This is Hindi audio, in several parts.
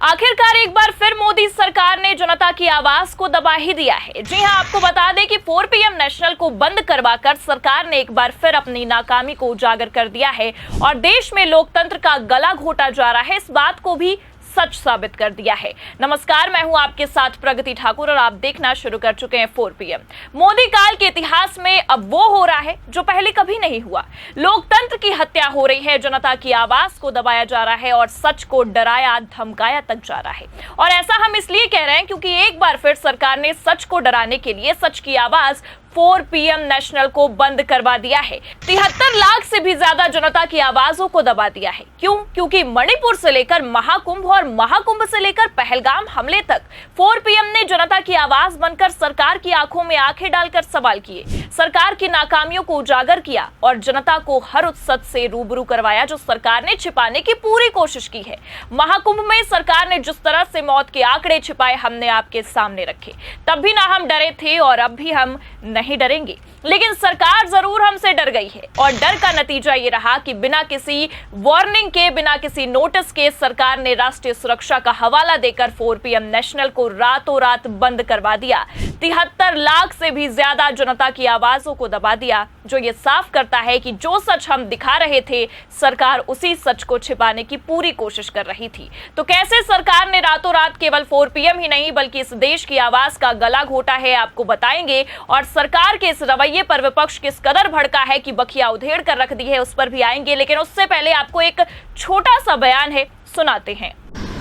आखिरकार एक बार फिर मोदी सरकार ने जनता की आवाज को दबा ही दिया है। जी हां, आपको बता दें कि 4 PM नेशनल को बंद करवाकर सरकार ने एक बार फिर अपनी नाकामी को उजागर कर दिया है और देश में लोकतंत्र का गला घोटा जा रहा है, इस बात को भी सच साबित कर दिया है। नमस्कार, मैं हूं आपके साथ प्रगति ठाकुर और आप देखना शुरू कर चुके हैं 4 PM। मोदी काल के इतिहास में अब वो हो रहा है जो पहले कभी नहीं हुआ। लोकतंत्र की हत्या हो रही है, जनता की आवाज को दबाया जा रहा है और सच को डराया धमकाया तक जा रहा है। और ऐसा हम इसलिए कह रहे हैं क्योंकि एक बार फिर सरकार ने सच को डराने के लिए सच की आवाज 4 PM नेशनल को बंद करवा दिया है। 73 लाख से भी ज्यादा जनता की आवाजों को दबा दिया है। क्यों? क्योंकि मणिपुर से लेकर महाकुंभ और महाकुंभ से लेकर पहलगाम हमले तक 4 PM ने जनता की आवाज बनकर सरकार की आंखों में आंखें डालकर सवाल किए, सरकार की नाकामियों को उजागर किया और जनता को हर उस सच से रूबरू करवाया जो सरकार ने छिपाने की पूरी कोशिश की है। महाकुंभ में सरकार ने जिस तरह से मौत के आंकड़े छिपाए, हमने आपके सामने रखे। तब भी ना हम डरे थे और अब भी हम नहीं डरेंगे, लेकिन सरकार जरूर हमसे डर गई है और डर का नतीजा ये रहा कि बिना किसी वार्निंग के, बिना किसी नोटिस के सरकार ने राष्ट्रीय सुरक्षा का हवाला देकर 4 PM नेशनल को रातों रात बंद करवा दिया। 73 लाख से भी ज्यादा जनता की आवाजों को दबा दिया, जो ये साफ करता है कि जो सच हम दिखा रहे थे, सरकार उसी सच को छिपाने की पूरी कोशिश कर रही थी। तो कैसे सरकार ने रातों रात केवल 4 PM ही नहीं बल्कि इस देश की आवाज का गला घोटा है, आपको बताएंगे। और सरकार के इस रवैये पर विपक्ष किस कदर भड़का है कि बखिया उधेड़ कर रख दी है, उस पर भी आएंगे। लेकिन उससे पहले आपको एक छोटा सा बयान है, सुनाते हैं।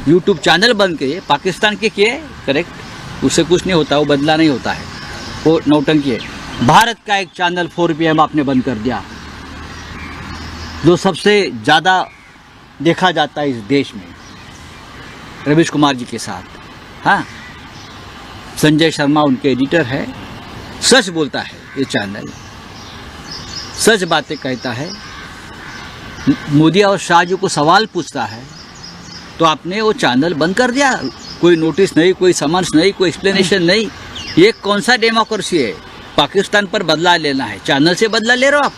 यूट्यूब चैनल बंद किए, पाकिस्तान के किए, करेक्ट, उससे कुछ नहीं होता, वो बदला नहीं होता है, वो नौटंकी है। भारत का एक चैनल 4 PM आपने बंद कर दिया, जो सबसे ज़्यादा देखा जाता है इस देश में, रवीश कुमार जी के साथ। हाँ, संजय शर्मा उनके एडिटर है, सच बोलता है ये चैनल, सच बातें कहता है, मोदी और शाह जी को सवाल पूछता है, तो आपने वो चैनल बंद कर दिया। कोई नोटिस नहीं, कोई समन्स नहीं, कोई एक्सप्लेनेशन नहीं। ये कौन सा डेमोक्रेसी है? पाकिस्तान पर बदला लेना है, चैनल से बदला ले रहे हो आप।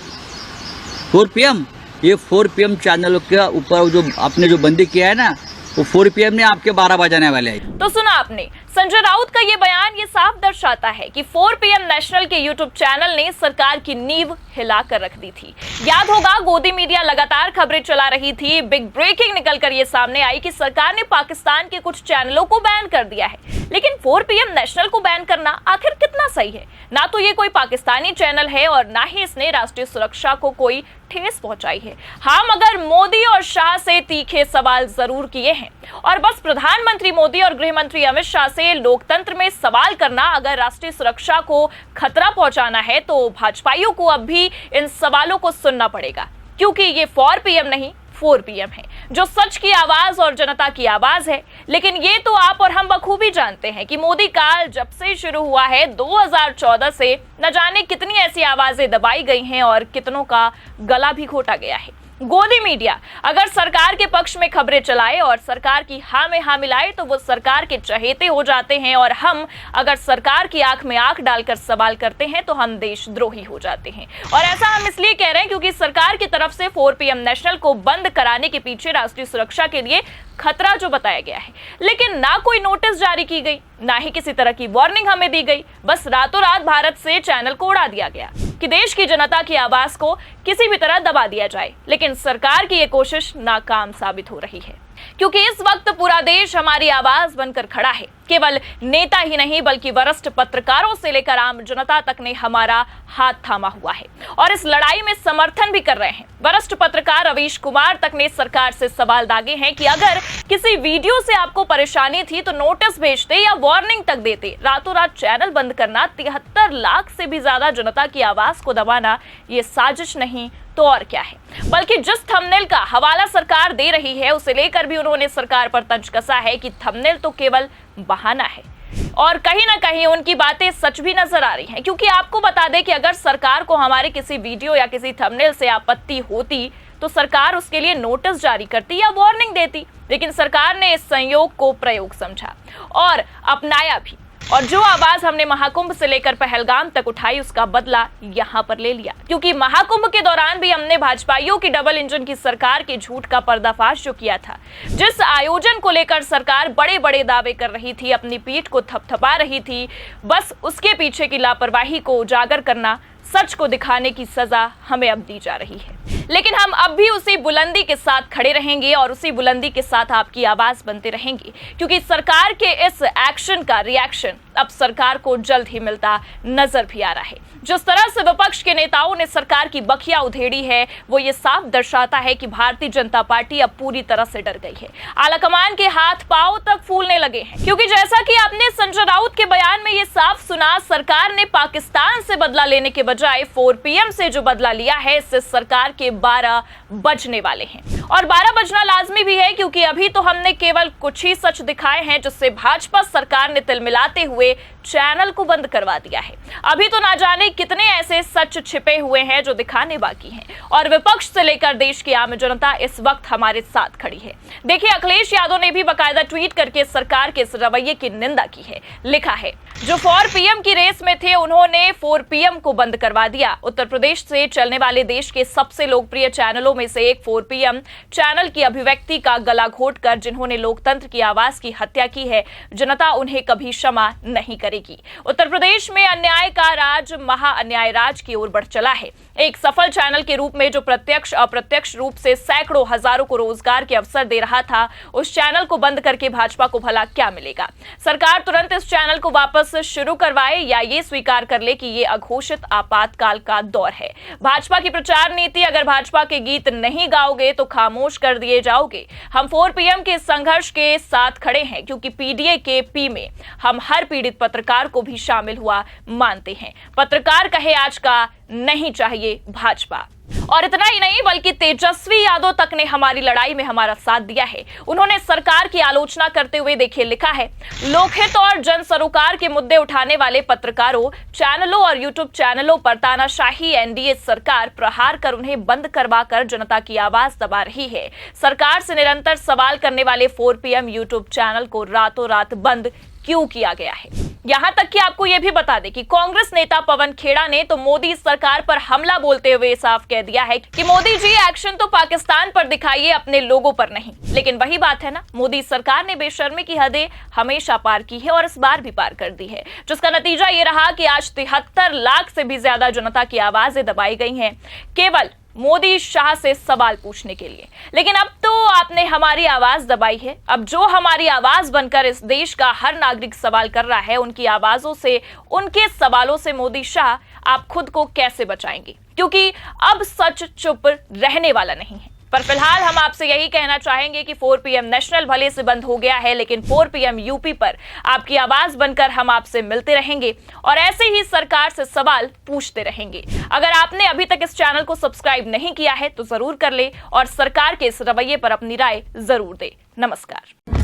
4 PM, ये 4 PM चैनल के ऊपर जो आपने जो बंदी किया है ना, वो 4 PM ने आपके 12 बजाने वाले हैं। तो सुना आपने, संजय राउत का ये बयान ये साफ दर्शाता है कि 4 PM नेशनल के यूट्यूब चैनल ने सरकार की नींव हिला कर रख दी थी। याद होगा, गोदी मीडिया लगातार खबरें चला रही थी, बिग ब्रेकिंग निकलकर ये सामने आई कि सरकार ने पाकिस्तान के कुछ चैनलों को बैन कर दिया है। लेकिन 4 PM नेशनल को बैन करना आखिर कितना सही है? ना तो ये कोई पाकिस्तानी चैनल है और ना ही इसने राष्ट्रीय सुरक्षा को कोई ठेस पहुंचाई है। हाँ, मगर मोदी और शाह से तीखे सवाल जरूर किए हैं और बस प्रधानमंत्री मोदी और गृह मंत्री अमित शाह से लोकतंत्र में सवाल करना अगर राष्ट्रीय सुरक्षा को खतरा पहुंचाना है तो भाजपाइयों को अब भी इन सवालों को सुनना पड़ेगा, क्योंकि ये 4 PM नहीं 4 PM है, जो सच की आवाज और जनता की आवाज है। लेकिन ये तो आप और हम बखूबी जानते हैं कि मोदी काल जब से शुरू हुआ है 2014 से न जाने कितनी ऐसी आवाजें दबाई गई हैं और कितनों का गला भी घोटा गया है। गोदी मीडिया अगर सरकार के पक्ष में खबरें चलाए और सरकार की हाँ में हाँ मिलाए तो वो सरकार के चहेते हो जाते हैं, और हम अगर सरकार की आंख में आंख डालकर सवाल करते हैं तो हम देशद्रोही हो जाते हैं। और ऐसा हम इसलिए कह रहे हैं क्योंकि सरकार की तरफ से 4 PM नेशनल को बंद कराने के पीछे राष्ट्रीय सुरक्षा के लिए खतरा जो बताया गया है, लेकिन ना कोई नोटिस जारी की गई, ना ही किसी तरह की वार्निंग हमें दी गई। बस रातों रात भारत से चैनल को उड़ा दिया गया कि देश की जनता की आवाज को किसी भी तरह दबा दिया जाए। लेकिन सरकार की ये कोशिश नाकाम साबित हो रही है, क्योंकि इस वक्त पूरा देश हमारी आवाज बनकर खड़ा है। केवल नेता ही नहीं बल्कि वरिष्ठ पत्रकारों से लेकर आम जनता तक ने हमारा हाथ थामा हुआ है और इस लड़ाई में समर्थन भी कर रहे हैं। वरिष्ठ पत्रकार रवीश कुमार तक ने सरकार से सवाल दागे हैं कि अगर किसी वीडियो से आपको परेशानी थी तो नोटिस भेजते या वार्निंग तक देते। रातों रात चैनल बंद करना, 73 लाख से भी ज्यादा जनता की आवाज को दबाना, ये साजिश नहीं तो और क्या है। बल्कि जिस थंबनेल का हवाला सरकार दे रही है उसे लेकर भी उन्होंने सरकार पर तंज कसा है कि थंबनेल तो केवल बहाना है, और कहीं ना कहीं उनकी बातें सच भी नजर आ रही हैं। क्योंकि आपको बता दें कि अगर सरकार को हमारे किसी वीडियो या किसी थंबनेल से आपत्ति होती तो सरकार उसके लिए नोटिस जारी करती या वार्निंग देती, लेकिन सरकार ने इस संयोग को प्रयोग समझा और अपनाया भी और जो आवाज हमने महाकुंभ से लेकर पहलगाम तक उठाई उसका बदला यहां पर ले लिया, क्योंकि महाकुंभ के दौरान भी हमने भाजपाइयों की डबल इंजन की सरकार के झूठ का पर्दाफाश जो किया था। जिस आयोजन को लेकर सरकार बड़े बड़े दावे कर रही थी, अपनी पीठ को थपथपा रही थी, बस उसके पीछे की लापरवाही को उजागर करना, सच को दिखाने की सजा हमें अब दी जा रही है। लेकिन हम अब भी उसी बुलंदी के साथ खड़े रहेंगे और उसी बुलंदी के साथ आपकी आवाज बनते रहेंगे, क्योंकि सरकार के इस एक्शन का रिएक्शन अब सरकार को जल्द ही मिलता नजर भी आ रहा है। जिस तरह से विपक्ष के नेताओं ने सरकार की बखिया उधेड़ी है, वो ये साफ दर्शाता है कि भारतीय जनता पार्टी अब पूरी तरह से डर गई है। आलाकमान के हाथ पांव तक फूलने लगे हैं, क्योंकि जैसा कि आपने संजय राउत के बयान में ये साफ सुना, सरकार ने पाकिस्तान से बदला लेने के बजाय 4 PM से जो बदला लिया है, इससे सरकार के 12 बजने वाले हैं। और 12 बजना लाजमी भी है, क्योंकि अभी तो हमने केवल कुछ ही सच दिखाए हैं, जिससे भाजपा सरकार ने तिलमिलाते हुए चैनल को बंद करवा दिया है। अभी तो ना जाने कितने ऐसे सच छिपे हुए हैं जो दिखाने बाकी हैं, और विपक्ष से लेकर देश की आम जनता इस वक्त हमारे साथ खड़ी है। देखिए, अखिलेश यादव ने भी बाकायदा ट्वीट करके सरकार के इस रवैये की निंदा की है। लिखा है, जो 4 PM की रेस में थे उन्होंने 4 PM को बंद करवा दिया। उत्तर प्रदेश से चलने वाले देश के सबसे लोकप्रिय चैनलों में से एक 4 PM चैनल की अभिव्यक्ति का गला घोटकर जिन्होंने लोकतंत्र की आवाज की हत्या की है, जनता उन्हें कभी क्षमा नहीं करेगी। उत्तर प्रदेश में अन्याय का राज महाअन्याय राज की ओर बढ़ चला है। एक सफल चैनल के रूप में जो प्रत्यक्ष अप्रत्यक्ष रूप से सैकड़ों हजारों को रोजगार के अवसर दे रहा था, उस चैनल को बंद करके भाजपा को भला क्या मिलेगा? सरकार तुरंत इस चैनल को वापस शुरू करवाए या ये स्वीकार कर ले कि ये अघोषित आपातकाल का दौर है। भाजपा की प्रचार नीति, अगर भाजपा के गीत नहीं गाओगे तो खामोश कर दिए जाओगे। हम 4 PM के संघर्ष के साथ खड़े हैं, क्योंकि PDA के P में हम हर पीड़ित पत्रकार को भी शामिल हुआ मानते हैं। पत्रकार कहे आज का नहीं चाहिए भाजपा। और इतना ही नहीं, बल्कि तेजस्वी यादव तक ने हमारी लड़ाई में हमारा साथ दिया है। उन्होंने सरकार की आलोचना करते हुए देखिए लिखा है, लोकहित और जन सरोकार के मुद्दे उठाने वाले पत्रकारों, चैनलों और यूट्यूब चैनलों पर तानाशाही NDA सरकार प्रहार कर उन्हें बंद करवाकर जनता की आवाज दबा रही है। सरकार से निरंतर सवाल करने वाले 4 PM यूट्यूब चैनल को रातों रात बंद क्यों किया गया है? यहां तक कि आपको यह भी बता दें कि कांग्रेस नेता पवन खेड़ा ने तो मोदी सरकार पर हमला बोलते हुए साफ कह दिया है कि मोदी जी, एक्शन तो पाकिस्तान पर दिखाइए, अपने लोगों पर नहीं। लेकिन वही बात है ना, मोदी सरकार ने बेशर्मी की हदें हमेशा पार की है और इस बार भी पार कर दी है, जिसका नतीजा ये रहा कि आज 73 लाख से भी ज्यादा जनता की आवाजें दबाई गई हैं, केवल मोदी शाह से सवाल पूछने के लिए। लेकिन अब तो आपने हमारी आवाज दबाई है। अब जो हमारी आवाज बनकर इस देश का हर नागरिक सवाल कर रहा है, उनकी आवाजों से, उनके सवालों से मोदी शाह आप खुद को कैसे बचाएंगे? क्योंकि अब सच चुप रहने वाला नहीं है। पर फिलहाल हम आपसे यही कहना चाहेंगे कि 4 PM नेशनल भले से बंद हो गया है, लेकिन 4 PM यूपी पर आपकी आवाज बनकर हम आपसे मिलते रहेंगे और ऐसे ही सरकार से सवाल पूछते रहेंगे। अगर आपने अभी तक इस चैनल को सब्सक्राइब नहीं किया है तो जरूर कर ले और सरकार के इस रवैये पर अपनी राय जरूर दे। नमस्कार।